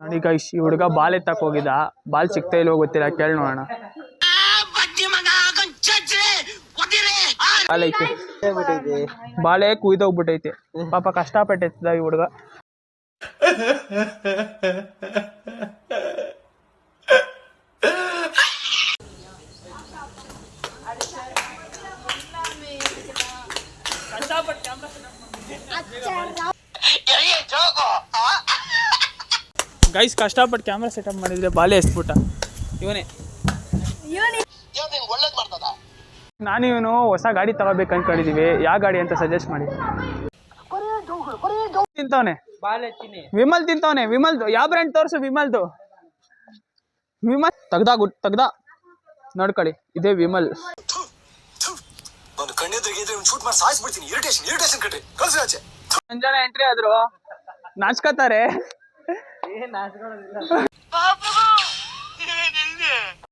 ನೋಡಿ ಗೈಸ್, ಈ ಹುಡುಗ ಬಾಲ್ ಎತ್ತಕ್ ಹೋಗಿದ್ದ, ಬಾಲ್ ಸಿಗ್ತಾ ಇಲ್ವೋ ಗೊತ್ತಿಲ್ಲ, ಕೇಳಿ ನೋಡೋಣ. ಬಾಲ್ ಐತೆ, ಬಾಳೆ ಕುಯ್ದೋಗ್ಬಿಟ್ಟೈತೆ. ಪಾಪ ಕಷ್ಟಪಟ್ಟಿದ್ದ ಈ ಹುಡುಗ. ಗೈಸ್ ಕಷ್ಟಪಟ್ಟು ಕ್ಯಾಮ್ರಾ ಸೆಟಪ್ ಮಾಡಿದ್ರೆ ಬಾಲೆ ಎಸ್ಬಿಟ್ಟ ಇವನೇ. ನಾನು ಇವನು ಹೊಸ ಗಾಡಿ ತಗೋಬೇಕು ಅನ್ಕೊಂಡಿದೀವಿ. ಯಾವ ಗಾಡಿ ಅಂತ ಸಜೆಸ್ಟ್ ಮಾಡಿ. ತಿಂತವನೆ ವಿಮಲ್, ತಿಂತವನೆ ವಿಮಲ್ದು. ಯಾವ ಬ್ರ್ಯಾಂಡ್ ತೋರ್ಸು ವಿಮಲ್ದು. ವಿಮಲ್ ತೆಗ್ದ ನೋಡ್ಕೊಳ್ಳಿ, ಇದೇ ವಿಮಲ್. ಜನ ಎಂಟ್ರಿ ಆದ್ರು ನಾಚ್ಕೋತಾರೆ.